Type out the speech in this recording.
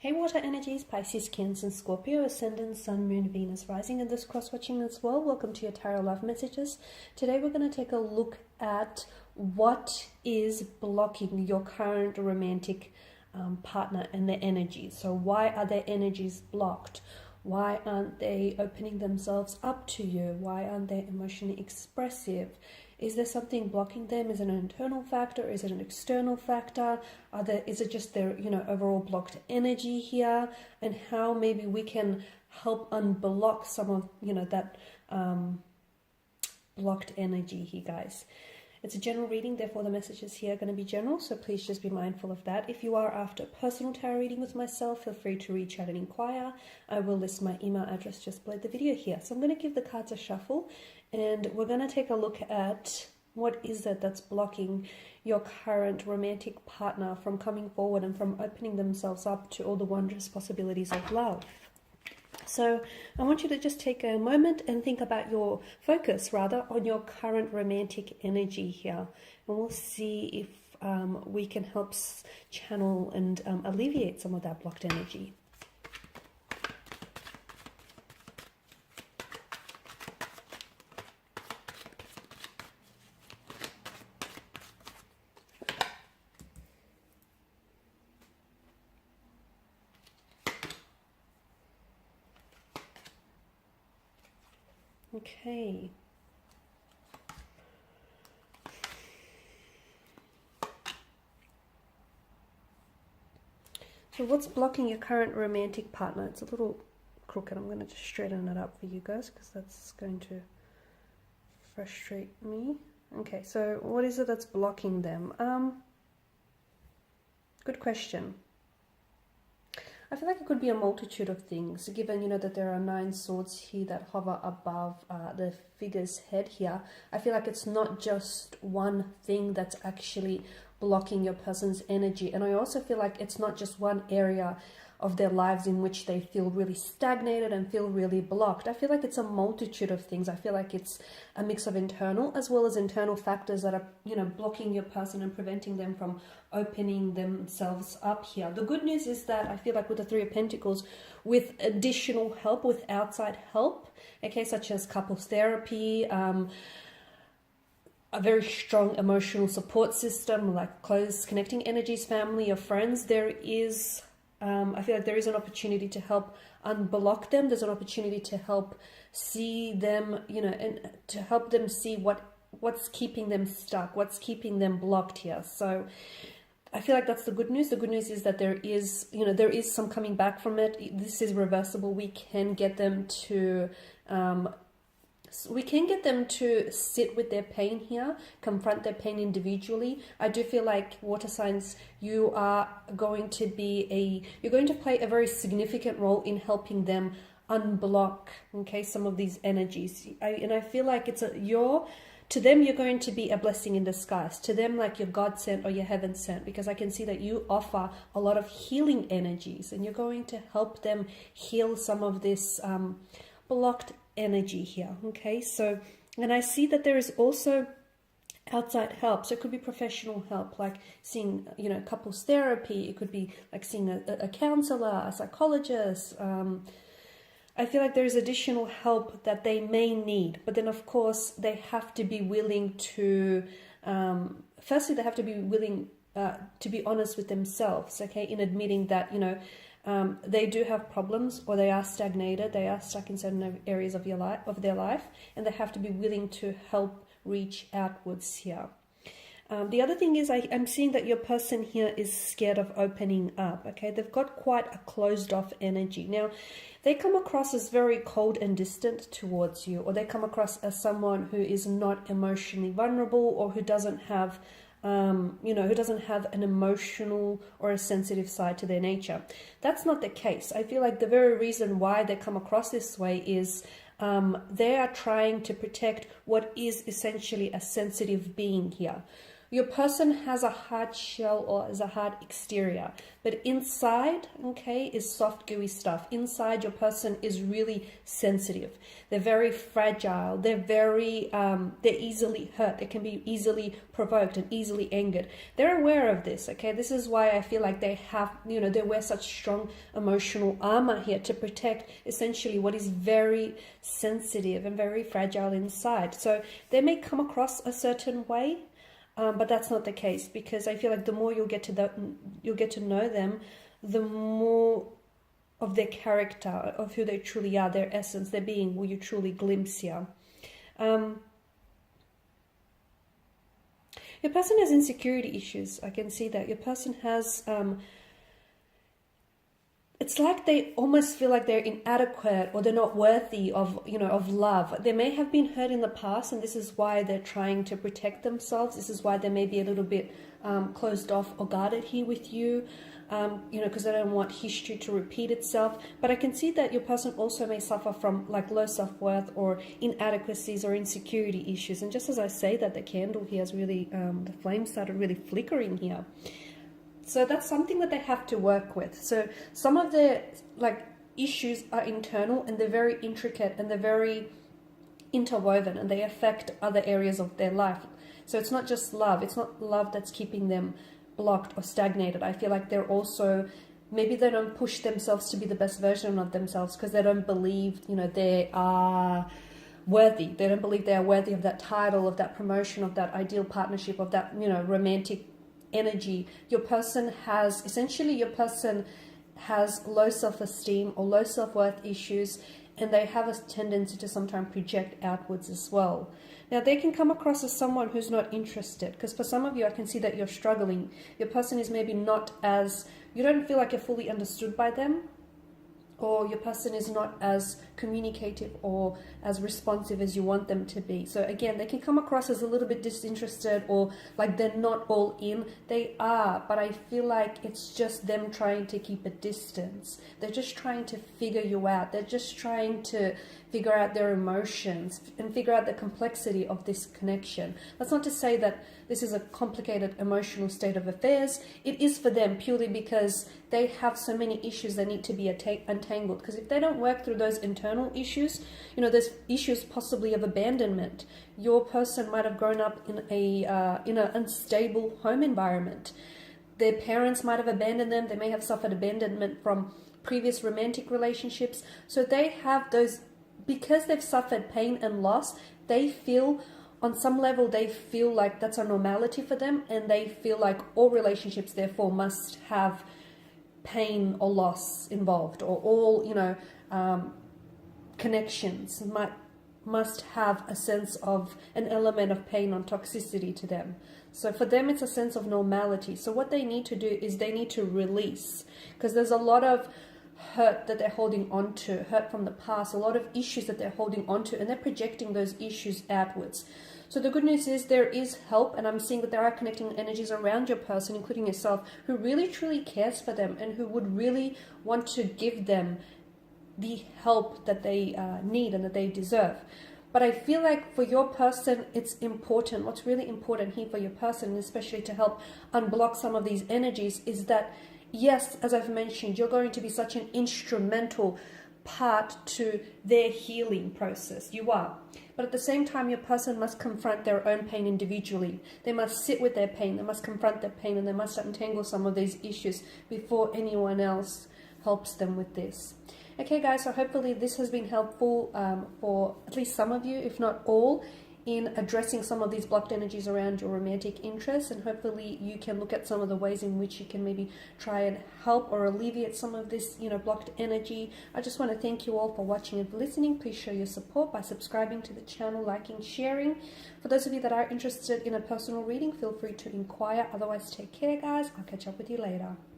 Hey water energies, Pisces, Cancer, and Scorpio, Ascendant, Sun, Moon, Venus, Rising, and this cross-watching as well. Welcome to your Tarot Love Messages. Today we're going to take a look at what is blocking your current romantic partner and their energies. So why are their energies blocked? Why aren't they opening themselves up to you? Why aren't they emotionally expressive? Is there something blocking them? Is it an internal factor? Is it an external factor? Is it just their, overall blocked energy here? And how maybe we can help unblock some of, that blocked energy here, guys. It's a general reading, therefore the messages here are going to be general, so please just be mindful of that. If you are after a personal tarot reading with myself, feel free to reach out and inquire. I will list my email address just below the video here. So I'm going to give the cards a shuffle, and we're going to take a look at what is it that's blocking your current romantic partner from coming forward and from opening themselves up to all the wondrous possibilities of love. So I want you to just take a moment and think about your focus, rather, on your current romantic energy here. And we'll see if we can help channel and alleviate some of that blocked energy. Okay. So what's blocking your current romantic partner? It's a little crooked. I'm going to just straighten it up for you guys because that's going to frustrate me. Okay, so what is it that's blocking them? Good question. I feel like it could be a multitude of things, given, that there are 9 swords here that hover above the figure's head here. I feel like it's not just one thing that's actually blocking your person's energy. And I also feel like it's not just one area of their lives in which they feel really stagnated and feel really blocked. I feel like it's a multitude of things. I feel like it's a mix of internal as well as internal factors that are, blocking your person and preventing them from opening themselves up here. The good news is that I feel like with the 3 of Pentacles, with additional help, with outside help, okay, such as couples therapy, a very strong emotional support system, like close connecting energies, family or friends, there is I feel like there is an opportunity to help unblock them. There's an opportunity to help see them, and to help them see what's keeping them stuck, what's keeping them blocked here. So I feel like that's the good news. The good news is that there is, there is some coming back from it. This is reversible. We can get them to sit with their pain here, confront their pain individually. I do feel like water signs, you're going to play a very significant role in helping them unblock, okay, some of these energies. I feel like to them, you're going to be a blessing in disguise. To them, like you're God sent or you're heaven sent, because I can see that you offer a lot of healing energies and you're going to help them heal some of this blocked energy here. Okay, so, and I see that there is also outside help. So it could be professional help, like seeing, couples therapy. It could be like seeing a counselor, a psychologist. I feel like there's additional help that they may need, but then of course they have to be willing to, firstly they have to be willing to be honest with themselves, okay, in admitting that, they do have problems, or they are stagnated, they are stuck in certain areas of their life, and they have to be willing to help reach outwards here. The other thing is I'm seeing that your person here is scared of opening up, okay? They've got quite a closed off energy. Now, they come across as very cold and distant towards you, or they come across as someone who is not emotionally vulnerable, or who doesn't have who doesn't have an emotional or a sensitive side to their nature. That's not the case. I feel like the very reason why they come across this way is they are trying to protect what is essentially a sensitive being here. your person has a hard shell or has a hard exterior, but inside, okay, is soft, gooey stuff. Inside, your person is really sensitive. They're very fragile. They're easily hurt. They can be easily provoked and easily angered. They're aware of this, okay? This is why I feel like they have, they wear such strong emotional armor here to protect essentially what is very sensitive and very fragile inside. So they may come across a certain way, but that's not the case, because I feel like the more you'll get to know them, the more of their character, of who they truly are, their essence, their being, will you truly glimpse here. Your person has insecurity issues. I can see that. Your person has... it's like they almost feel like they're inadequate or they're not worthy of, of love. They may have been hurt in the past, and this is why they're trying to protect themselves. This is why they may be a little bit closed off or guarded here with you, because they don't want history to repeat itself. But I can see that your person also may suffer from like low self-worth or inadequacies or insecurity issues. And just as I say that, the candle here is really, the flame started really flickering here. So that's something that they have to work with. So some of their issues are internal, and they're very intricate, and they're very interwoven, and they affect other areas of their life. So it's not just love. It's not love that's keeping them blocked or stagnated. I feel like they're also, maybe they don't push themselves to be the best version of themselves because they don't believe, they are worthy. They don't believe they are worthy of that title, of that promotion, of that ideal partnership, of that, romantic energy. Your person has low self-esteem or low self-worth issues, and they have a tendency to sometimes project outwards as well. Now, they can come across as someone who's not interested, because for some of you, I can see that you're struggling. Your person is maybe not as, you don't feel like you're fully understood by them, or your person is not as communicative or as responsive as you want them to be. So again, they can come across as a little bit disinterested, or like they're not all in. They are, but I feel like it's just them trying to keep a distance. They're just trying to figure you out. They're just trying to figure out their emotions and figure out the complexity of this connection. That's not to say that this is a complicated emotional state of affairs. It is for them purely because they have so many issues that need to be untangled. Because if they don't work through those internal issues, there's issues possibly of abandonment. Your person might have grown up in an unstable home environment. Their parents might have abandoned them. They may have suffered abandonment from previous romantic relationships. So they have those, because they've suffered pain and loss, they feel, on some level, they feel like that's a normality for them, and they feel like all relationships, therefore, must have pain or loss involved, or all, connections must have a sense of an element of pain or toxicity to them. So for them, it's a sense of normality. So what they need to do is they need to release, because there's a lot of hurt that they're holding on to, hurt from the past, a lot of issues that they're holding on to, and they're projecting those issues outwards. So the good news is there is help, and I'm seeing that there are connecting energies around your person, including yourself, who really truly cares for them and who would really want to give them the help that they need and that they deserve. But I feel like for your person, it's important. What's really important here for your person, especially to help unblock some of these energies, is that yes, as I've mentioned, you're going to be such an instrumental part to their healing process. You are. But at the same time, your person must confront their own pain individually. They must sit with their pain. They must confront their pain, and they must untangle some of these issues before anyone else helps them with this. Okay, guys, so hopefully this has been helpful for at least some of you, if not all, in addressing some of these blocked energies around your romantic interests, and hopefully you can look at some of the ways in which you can maybe try and help or alleviate some of this, blocked energy. I just want to thank you all for watching and for listening. Please show your support by subscribing to the channel, liking, sharing. For those of you that are interested in a personal reading, feel free to inquire. Otherwise, take care, guys. I'll catch up with you later.